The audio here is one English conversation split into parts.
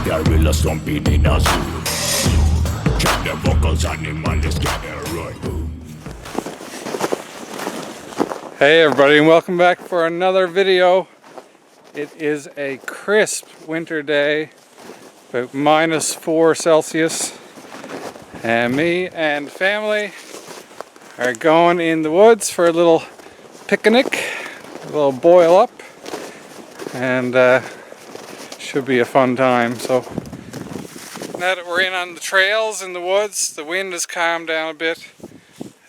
gorilla stomping in a zoo. Check the vocals, animals gather right. Hey everybody, and welcome back for another video. It is a crisp winter day, about -4 Celsius, and me and family are going in the woods for a little picnic, a little boil up, and should be a fun time. So now that we're in on the trails in the woods, the wind has calmed down a bit.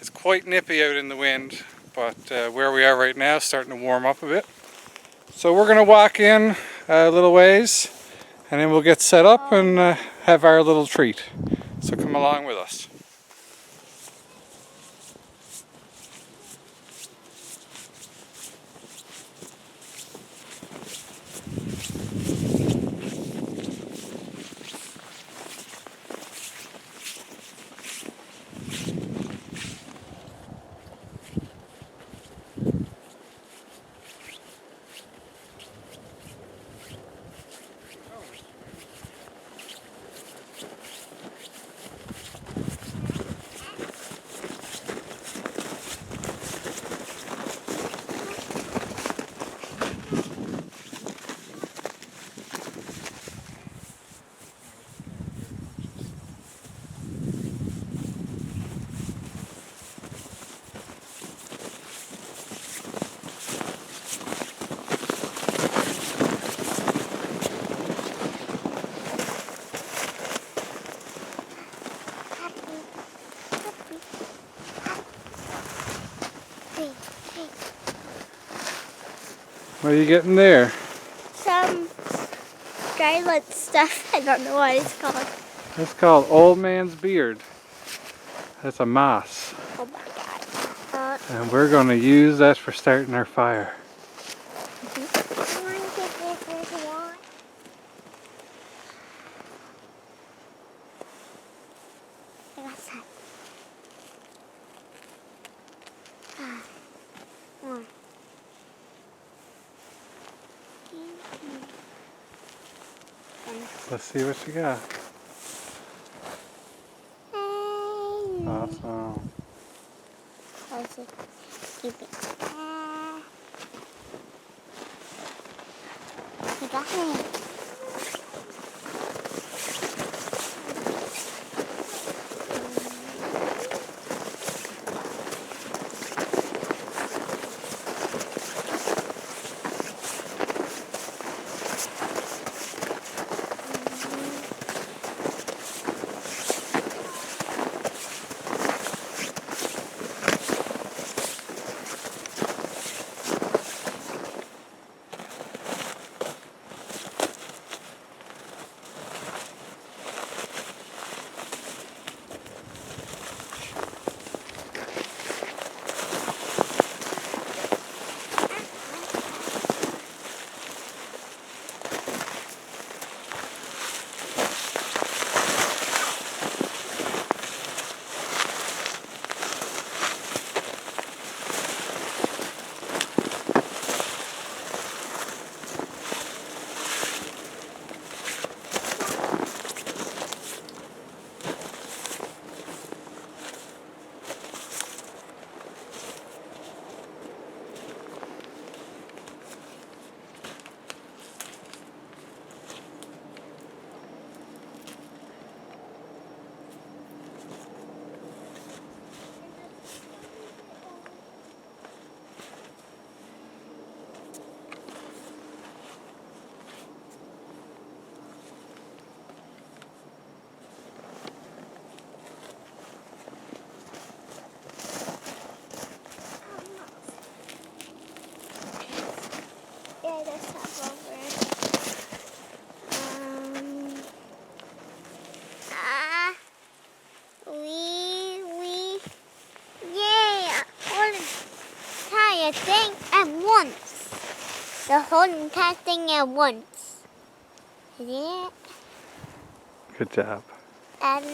It's quite nippy out in the wind, but where we are right now is starting to warm up a bit. So we're going to walk in a little ways, and then we'll get set up and have our little treat. So come along with us. What are you getting there? Some scarlet stuff. I don't know what it's called. It's called Old Man's Beard. That's a moss. Oh my god. And we're going to use that for starting our fire. Let's see what you got. Awesome. Keep it. You got it. Thing at once. The whole entire thing at once. Yeah. Good job. And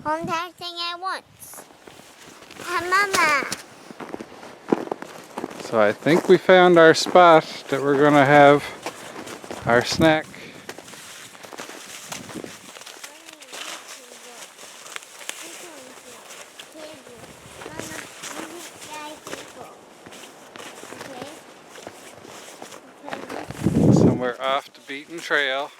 whole entire thing at once. Mama. So I think we found our spot that we're going to have our snack. Somewhere off the beaten trail.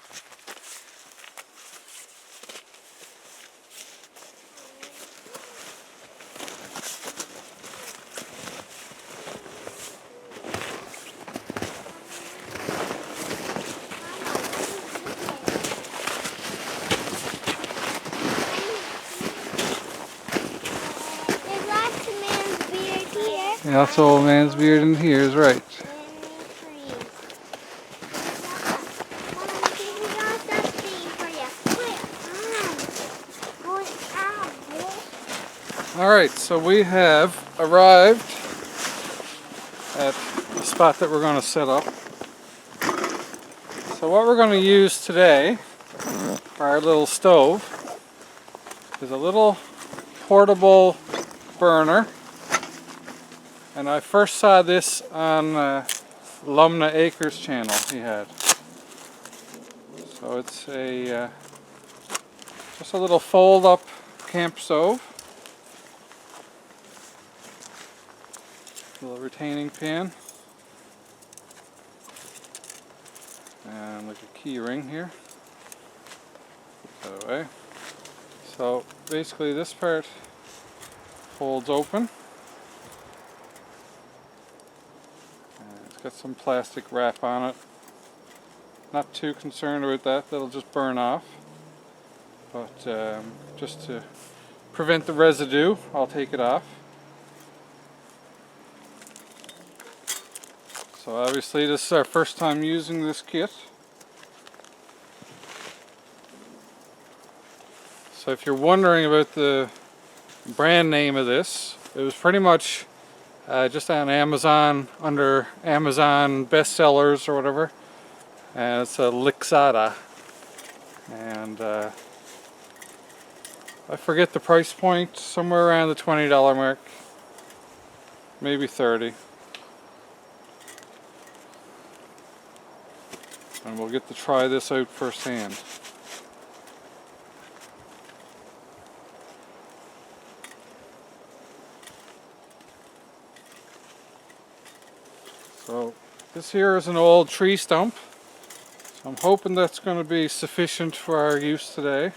Yeah, that's the old man's beard in here is right. Alright, so we have arrived at the spot that we're going to set up. So what we're going to use today for our little stove is a little portable burner. And I first saw this on Lumna Acres channel he had. So it's a just a little fold up camp stove. Little retaining pin. And like a key ring here. Put that away. So basically this part folds open. Got some plastic wrap on it. Not too concerned about that, that'll just burn off. But just to prevent the residue, I'll take it off. So obviously this is our first time using this kit. So if you're wondering about the brand name of this, it was pretty much just on Amazon, under Amazon bestsellers or whatever, and it's a Lixada, and I forget the price point, somewhere around the $20 mark, maybe 30, and we'll get to try this out firsthand. So this here is an old tree stump, so I'm hoping that's going to be sufficient for our use today.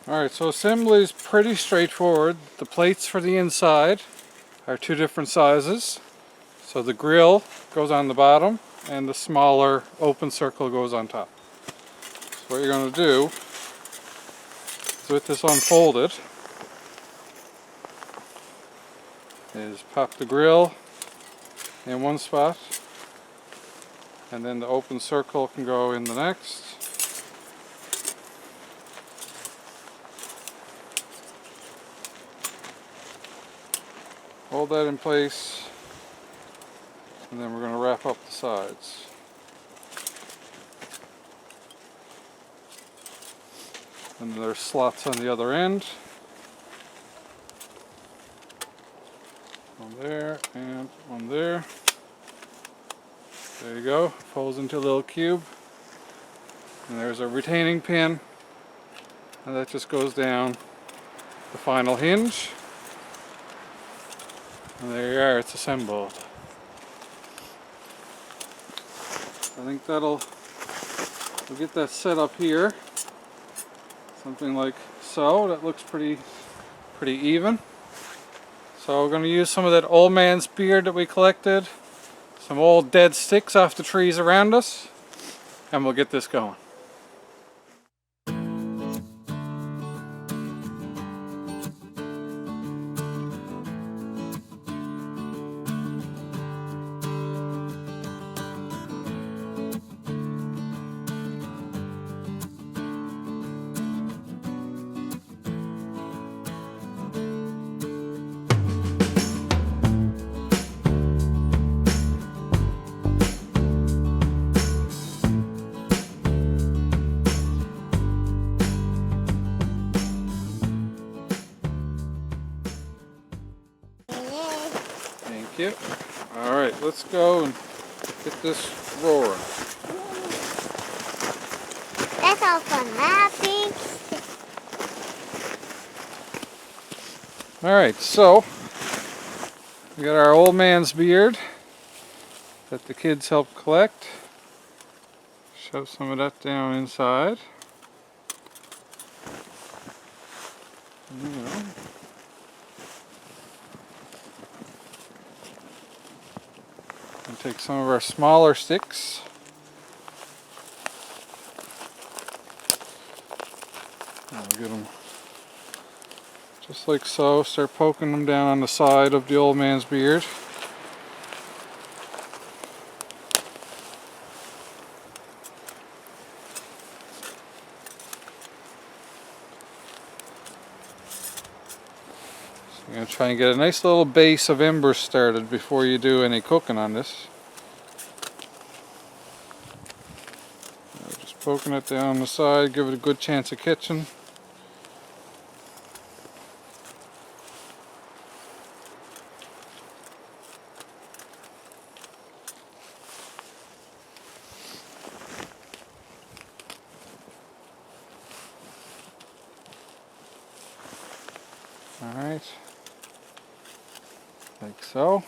Alright, so assembly is pretty straightforward. The plates for the inside are two different sizes. So the grill goes on the bottom and the smaller open circle goes on top. So what you're going to do is, with this unfolded, is pop the grill in one spot, and then the open circle can go in the next. Hold that in place, and then we're going to wrap up the sides. And there's slots on the other end. One there and one there. There you go. Folds into a little cube. And there's a retaining pin. And that just goes down the final hinge. And there you are, it's assembled. I think we'll get that set up here. Something like so. That looks pretty even. So we're going to use some of that old man's beard that we collected, some old dead sticks off the trees around us, and we'll get this going. Thank you. All right, let's go and get this roaring. That's all fun laughing. All right, so we got our old man's beard that the kids helped collect. Shove some of that down inside. And take some of our smaller sticks. I'll get them just like so. Start poking them down on the side of the old man's beard. So you're going to try and get a nice little base of embers started before you do any cooking on this. Just poking it down the side, give it a good chance of catching. Alright, like so.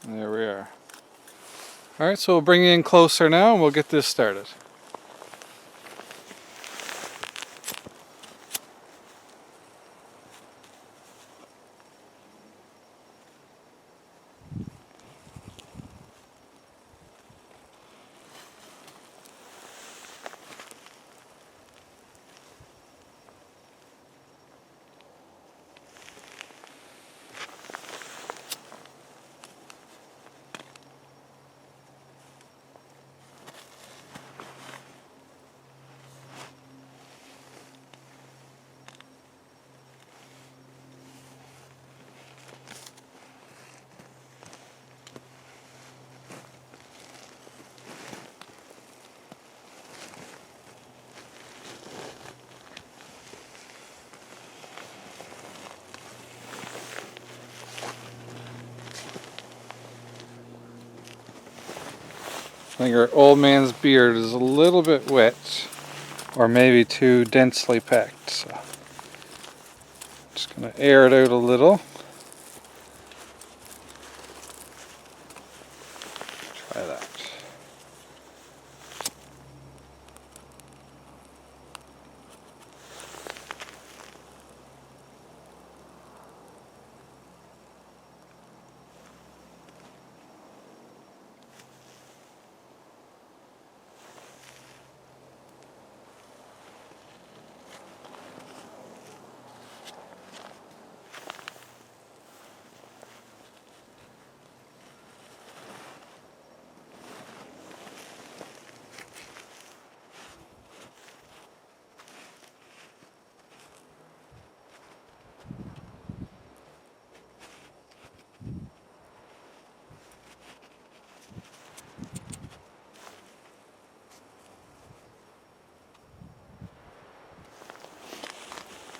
There we are. Alright, so we'll bring you in closer now and we'll get this started. I think our old man's beard is a little bit wet, or maybe too densely packed, so just going to air it out a little. Try that.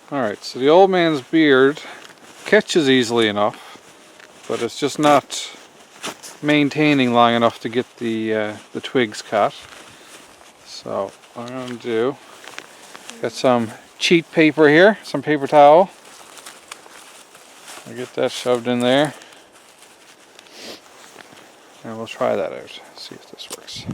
Alright, so the old man's beard catches easily enough, but it's just not maintaining long enough to get the twigs cut. So what I'm going to do, got some cheat paper here, some paper towel. I'll get that shoved in there. And we'll try that out, see if this works.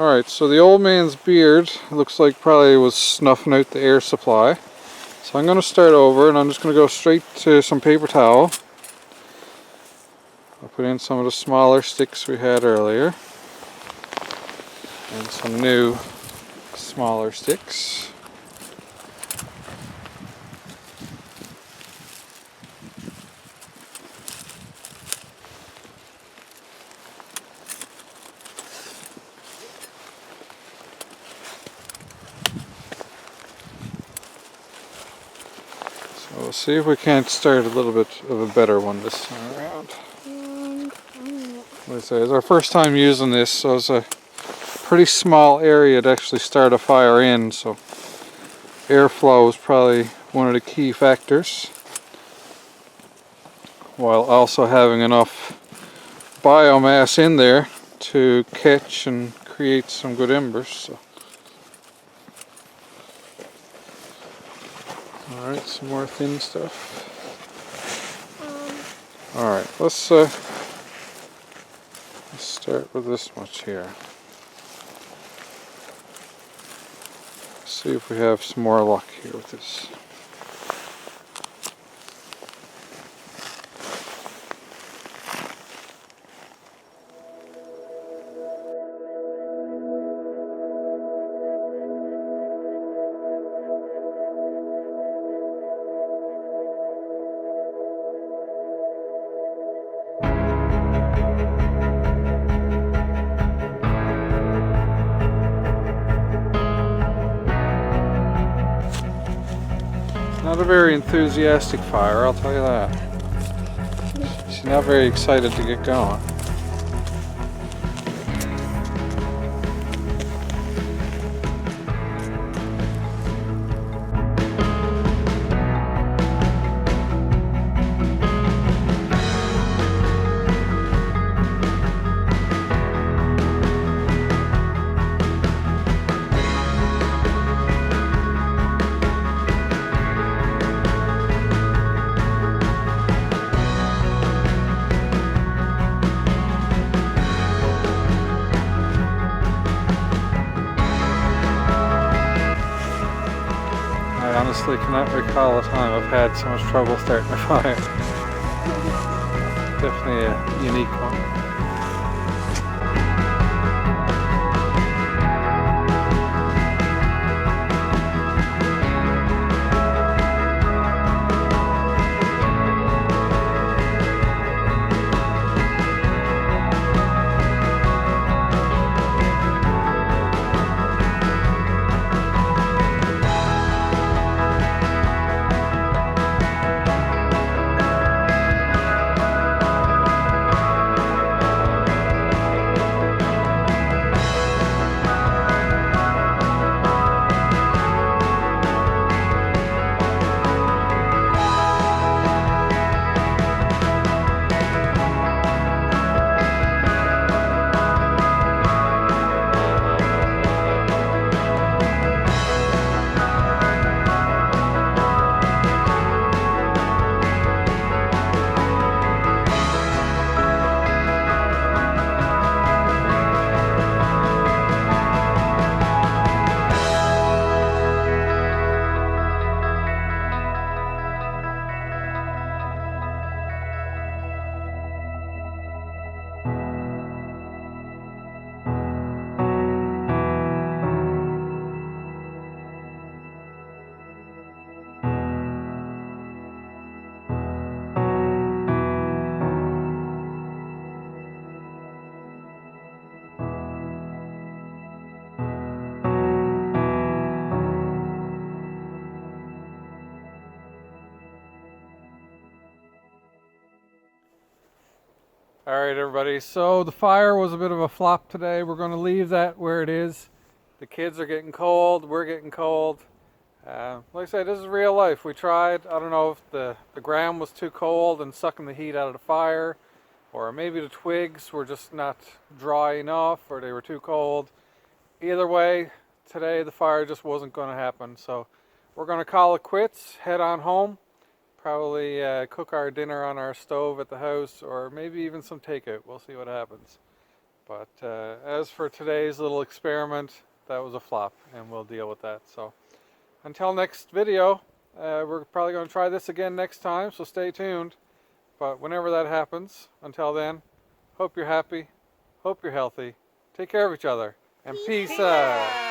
Alright, so the old man's beard looks like probably was snuffing out the air supply. So I'm going to start over and I'm just going to go straight to some paper towel. I'll put in some of the smaller sticks we had earlier. And some new smaller sticks. So we'll see if we can't start a little bit of a better one this time around. Like I say, it's our first time using this, so it's a pretty small area to actually start a fire in, so airflow is probably one of the key factors, while also having enough biomass in there to catch and create some good embers. So. Alright, some more thin stuff. Alright, let's start with this much here. See if we have some more luck here with this. Not a very enthusiastic fire, I'll tell you that. She's not very excited to get going. I honestly cannot recall a time I've had so much trouble starting a fire. Definitely a unique one. Alright everybody, so the fire was a bit of a flop today. We're going to leave that where it is. The kids are getting cold, we're getting cold. Like I said, this is real life. We tried, I don't know if the ground was too cold and sucking the heat out of the fire, or maybe the twigs were just not dry enough, or they were too cold. Either way, today the fire just wasn't going to happen. So we're going to call it quits, head on home. Probably cook our dinner on our stove at the house, or maybe even some takeout. We'll see what happens. But as for today's little experiment, that was a flop, and we'll deal with that. So until next video, we're probably going to try this again next time, so stay tuned. But whenever that happens, until then, hope you're happy, hope you're healthy, take care of each other, and peace out.